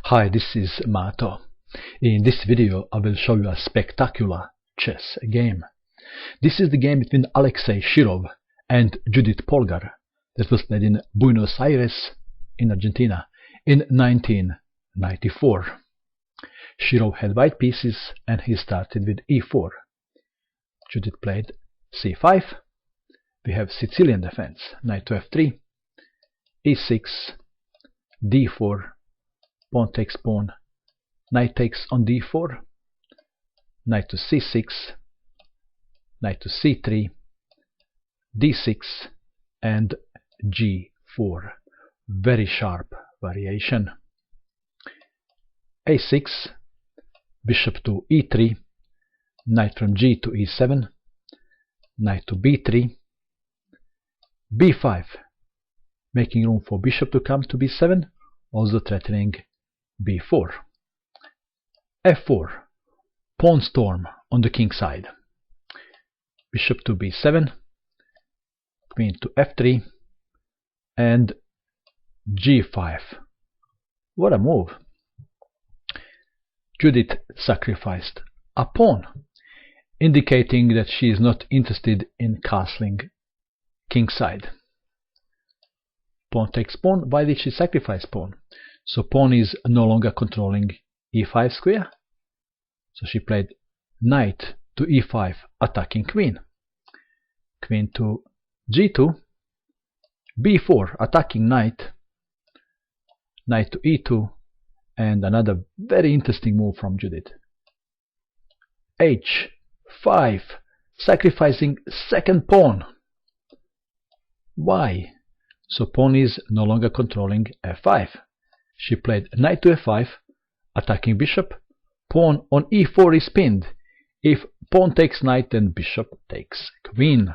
Hi, this is Mato. In this video I will show you a spectacular chess game. This is the game between Alexey Shirov and Judit Polgar that was played in Buenos Aires in Argentina in 1994. Shirov had white pieces and he started with e4. Judit played c5. We have Sicilian Defence, knight to f3, e6, d4, pawn takes pawn, knight takes on d4, knight to c6, knight to c3, d6, and g4. Very sharp variation. a6, bishop to e3, knight from g to e7, knight to b3, b5, making room for bishop to come to b7, also threatening b4. f4, pawn storm on the king side. Bishop to b7, queen to f3, and g5. What a move! Judit sacrificed a pawn, indicating that she is not interested in castling king side. Pawn takes pawn. Why did she sacrifice pawn? So pawn is no longer controlling e5 square. So she played knight to e5, attacking queen. Queen to g2, b4, attacking knight, knight to e2, and another very interesting move from Judit. h5, sacrificing second pawn. Why? So pawn is no longer controlling f5. She played knight to f5, attacking bishop. Pawn on e4 is pinned. If pawn takes knight, then bishop takes queen.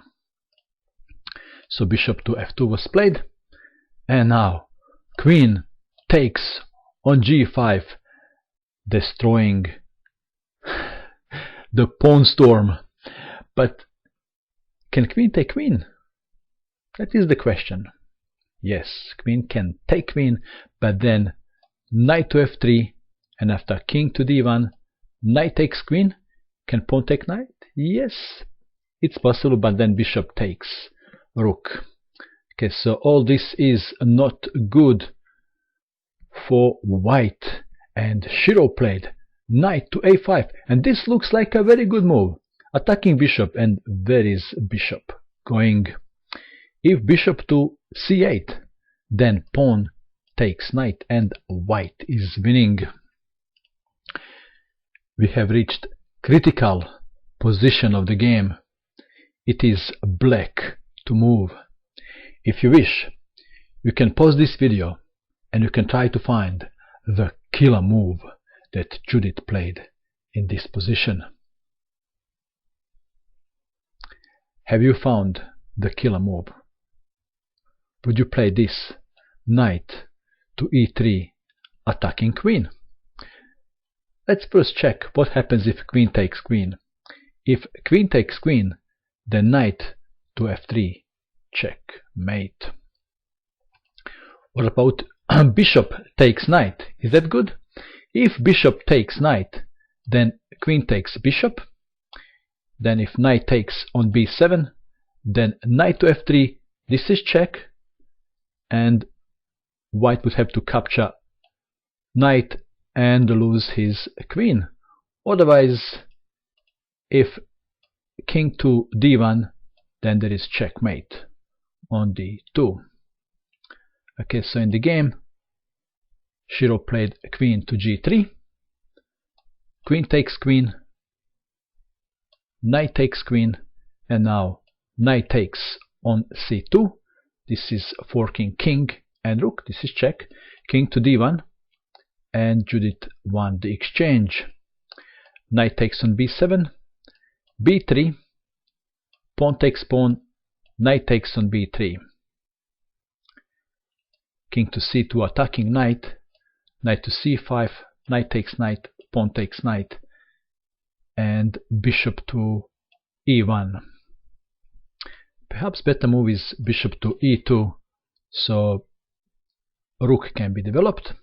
So bishop to f2 was played. And now queen takes on g5, destroying the pawn storm. But can queen take queen? That is the question. Yes, queen can take queen, but then knight to f3, and after king to d1, knight takes queen. Can pawn take knight? Yes, it's possible, but then bishop takes rook. Okay, so all this is not good for white, and Shirov played knight to a5, and this looks like a very good move. Attacking bishop, and where is bishop going? If bishop to c8, then pawn takes knight and white is winning. We have reached critical position of the game. It is black to move. If you wish, you can pause this video and you can try to find the killer move that Judit played in this position. Have you found the killer move? Would you play this knight to e3, attacking queen? Let's first check what happens if queen takes queen. If queen takes queen, then knight to f3, checkmate. What about bishop takes knight? Is that good? If bishop takes knight, then queen takes bishop. Then if knight takes on b7, then knight to f3, this is check. And white would have to capture knight and lose his queen. Otherwise, if king to d1, then there is checkmate on d2. Okay, so in the game, Shirov played queen to g3, queen takes queen, knight takes queen, and now knight takes on c2. This is forking king and rook. This is check. King to d1, and Judit won the exchange. Knight takes on b7, b3, pawn takes pawn, knight takes on b3. King to c2, attacking knight, knight to c5, knight takes knight, pawn takes knight, and bishop to e1. Perhaps better move is bishop to e2, so rook can be developed.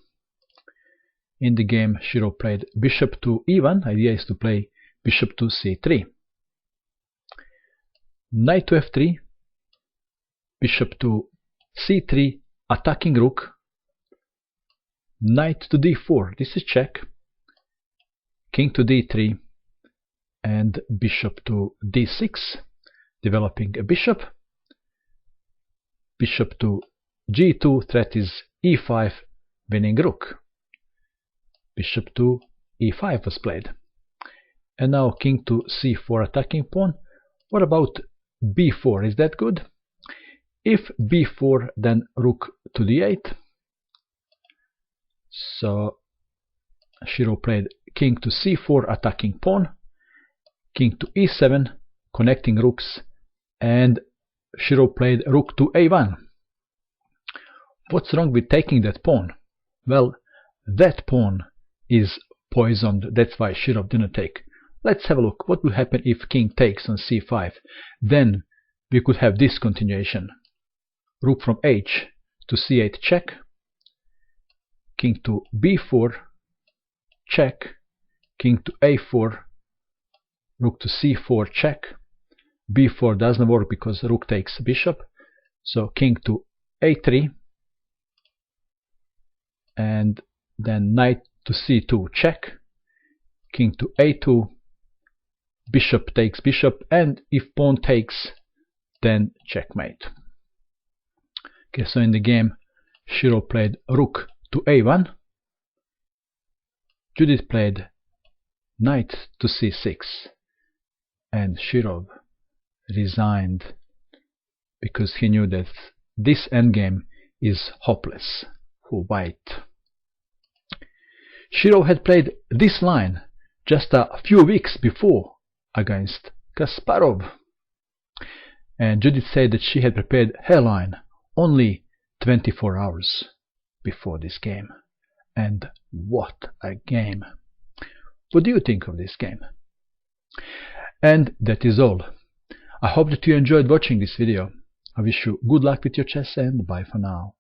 In the game, Shirov played bishop to e1. Idea is to play bishop to c3. Knight to f3, bishop to c3, attacking rook. Knight to d4, this is check. King to d3, and bishop to d6, developing a bishop. Bishop to g2, threat is e5, winning rook. Bishop to e5 was played. And now king to c4, attacking pawn. What about b4? Is that good? If b4, then rook to d8. So Shirov played king to c4, attacking pawn. King to e7, connecting rooks. And Shirov played rook to a1. What's wrong with taking that pawn? Well, that pawn is poisoned. That's why Shirov didn't take. Let's have a look. What will happen if king takes on c5? Then we could have this continuation. Rook from h to c8, check. King to b4, check. King to a4, rook to c4, check. b4 doesn't work because rook takes bishop. So king to a3, and then knight to c2, check. King to a2, bishop takes bishop, and if pawn takes, then checkmate. Okay, so in the game, Shirov played rook to a1. Judit played knight to c6, and Shirov resigned because he knew that this endgame is hopeless for white. Shirov had played this line just a few weeks before against Kasparov, and Judit said that she had prepared her line only 24 hours before this game. And what a game! What do you think of this game? And that is all. I hope that you enjoyed watching this video. I wish you good luck with your chess, and bye for now.